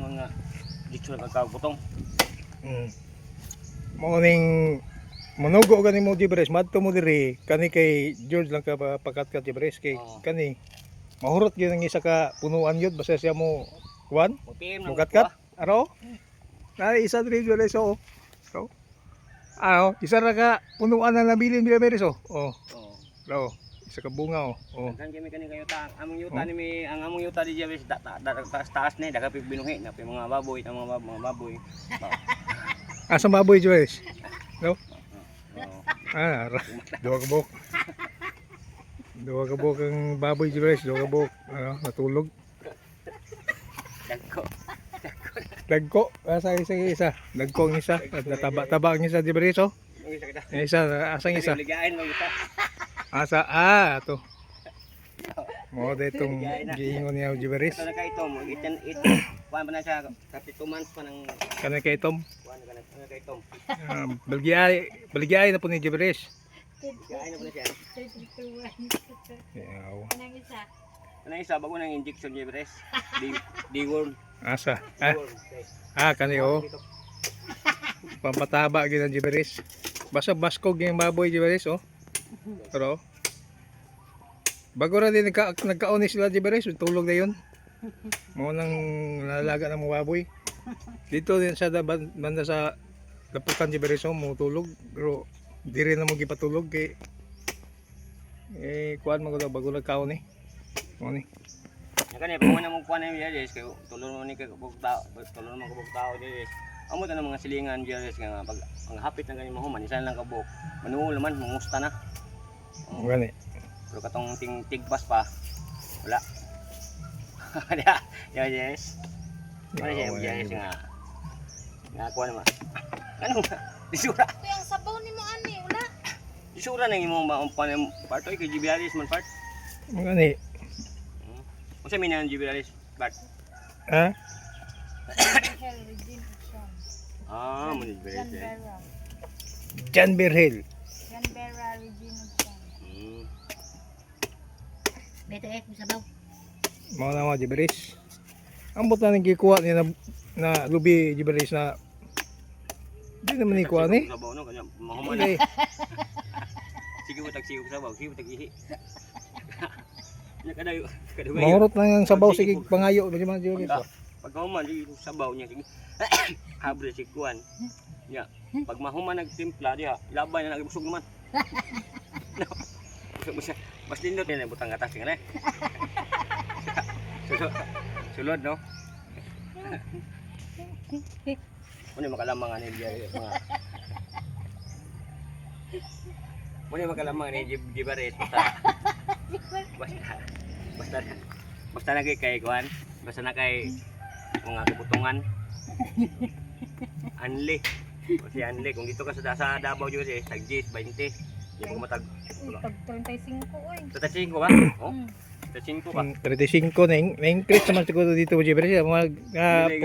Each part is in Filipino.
mga dito na kagutong. Morning manugo gani mo Jibres madto mo diri kani kay George lang ka pagkat Jibres kay kani mahurot gyud ang isa ka punuan yun basta siya mo kuan mo katkat aro na isa diri Jibres oh isa ra ka punuan na nabilin Jibres oh aro isa ka bunga oh kan kami kani kayo ta among yuta ni ang among yuta di Jibres taas ni daga binuhi na mga baboy mga baboy. Asa baboy Jibres no dua kabuk. Dua kabuk ang baboy Jibres, dua kabuk. Natulog. Dagko. Asa isa. Dagko ang isa. Taba ang isa Jibres oh. Isa, asang isa. Asa to. Mo detong giingon niya Jibres. Kana kay Tom, kuan pa na siya, 2 months pa nang kana kay Tom. Kana kay Tom. Baligay na po ni Jibres. Baligay na po na siya. 32. Ana isa bago nang injection Jibres. Deworm. Asa? Kani oh. Pampataba gyud ang Jibres. Basta baskog yung baboy Jibres oh. Pero bago na din nagkaon sila Jibres, tulog na yun. Mo nang nalaga ng mga baboy. Dito din sa banda sa Lapukan Jibres mo tulog pero di rin na mo gipatulog kay kuan mo bago nagkaon ni. Mo ni. Kani pa man mo kuan ni Jibres kay tulong mo ni kay bugtao, tulong mo bugtao Jibres. Amo ta mga silingan Jibres nga pag ang hapit na gani mo human isa lang ka buok. Manuol man mangusta na. Gani. Pero katong tigbas pa wala. Yes. Ano siya nga kuha naman. Ano nga? Disura. Ito yung sabaw ni mo ani, wala. Disura nang imong maumpan yung part oy kay Jibialis man part. Gani. Unsa man ang Jibialis part? Ha? Mo ni Jibialis. Jan Berhel. Canberra Regina Song. Beto kung sabaw. Mao na mo Jibres. Ambot na nang gikuha ni na lubi Jibres na di naman ni kuha ni. Sabaw no kanya mahuman na. Sige mo tag sigog sabaw, sige mo tag ihi. Nya kadayo. Mahurot na ang sabaw sige pangayo di man Jibres. Pag mahuman di sabaw niya sige. Habre si kuan. Nya pag mahuman nagtimpla diha, labay na nagibusog naman. Mas lindot yan butang gatas nga sulod no. Muna makalamang ani mga muna makalamang ni Jibares basta na kay kuan basta na kay mga kabutungan Anli si Anli kung dito ka sa Davao jud tag 10 20 di mo matag Pag 35 oy. 35 ba? Oh. 35 ba? 35 na increase naman siguro dito Jibres. Mga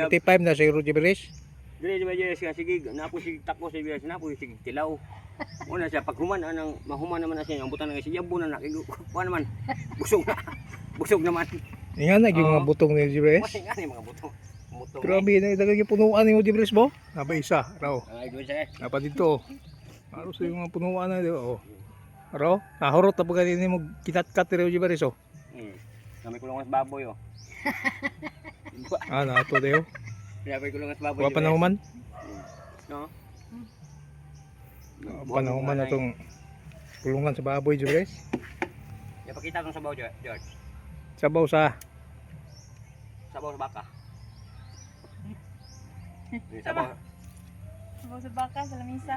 45 na siguro Jibres. Dili di ba siya sige napo sig tako sa Jibres napo sig tilaw. Una siya pag human anang mahuman naman na siya ang butan nga siya bunan na kay kuan naman. Busog na. Busog naman. Ingan na yung mga butong ni Jibres. Mas nga ni mga butong. Grabe na dagang yung punuan ni Jibres mo. Napa isa raw. Ay do siya. Napa dito. Aros yung mga punuan na dito. Raw, nahurot na pag ganyan mo kinatkat rin Jibres oh. Kami kulungan sa baboy oh. Nato dayo. Kami kulungan sa baboy. Wa panahuman? No. Panahuman na tong kulungan sa baboy Jibres. Ipakita tong sabaw George. Sabaw sa baka. Sabaw Sa baka sa lamisa.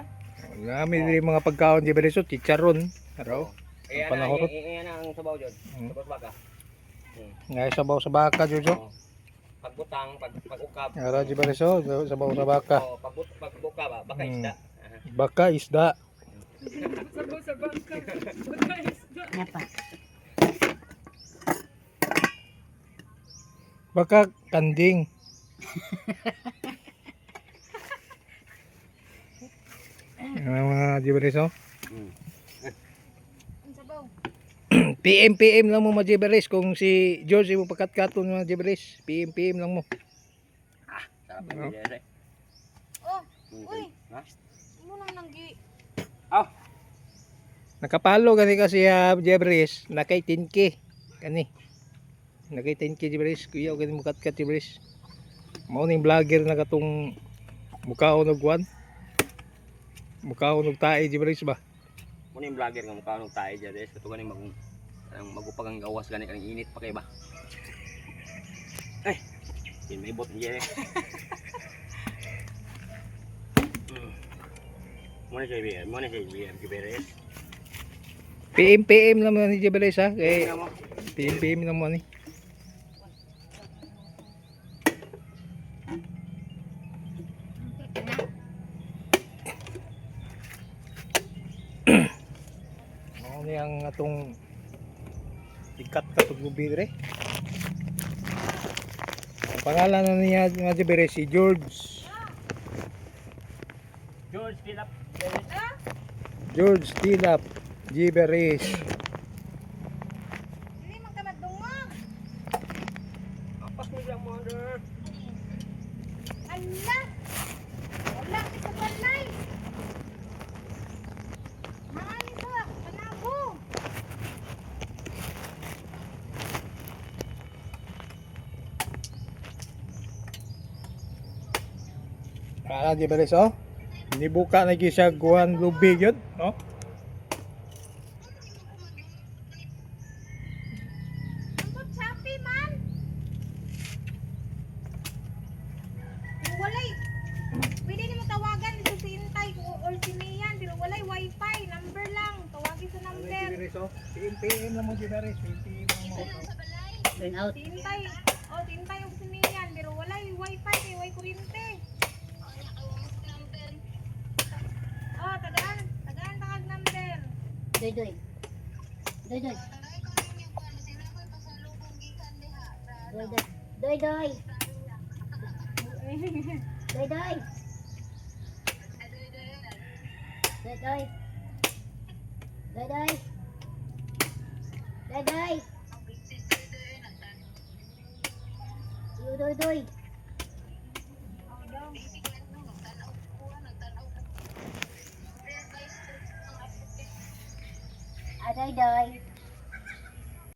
Nami diri mga pagkaon Jibres oh, chicharon. Raw. Panahurot. Ayan ang sabaw George. Sabaw sa baka. Ngay sabaw sa baka Jojo. Pagbutang, pag-ukap. Ara Jibres oh, sabaw sa baka. Pagbuka ba? Baka isda. Baka isda. Sabaw sa baka. Baka isda. Napa. Baka kanding. Mga Jibres oh. Sabaw. PM lang mo mga Jibres kung si George mo pagkatkaton mga Jibres. PM lang mo. No? Oh, uy. Ha? Mo nang nanggi. Aw! Nakapalo gani kasi Jebres, nakay 10K. Kani. Nakay 10K Jebres, kuya gani mo kat Jebres. Mao ning vlogger na katong mukhaon og kwan. Mukhaon og tae Jebres ba. Muna yung vlogger nga mukha nung tayo dyan. Ito gani magupagang gawas gani kanang init pa kay ba. Ay! Yun may bot dyan eh. Muna siya ibigay. Muna siya ibigay. Giberes. PM lang ni Jebres ha. Kay Tingnan mo. PM lang mo ni. Mao ni ang atong ikat katong lubire. Ang pangalan na niya nga Jebres si George. George Philip. George Tilap Jebres. Dili man ka madungog. Apas mo dyan mo under. Allah. Wala ki sa balay. Maani ko kanabo. Jebres oh. Nibuka na gyud siya guhan lubig yun, no? Ambot sapi man. Kung walay, pwede nimo tawagan dito si Intay or si Mian, pero walay wifi, number lang, tawagin sa number. Jebres oh. PM lang mo Jebres, PM lang mo. Turn out. Si Intay, oh si Intay og si Mian, pero walay wifi kay way kuryente. Oh, tagaan tangag number. Doy doy. Doy doy. Doy doy. Doy doy. Doy doy. Doy doy. Doy doy. Doy doy. Yo doy doy. Doy doy.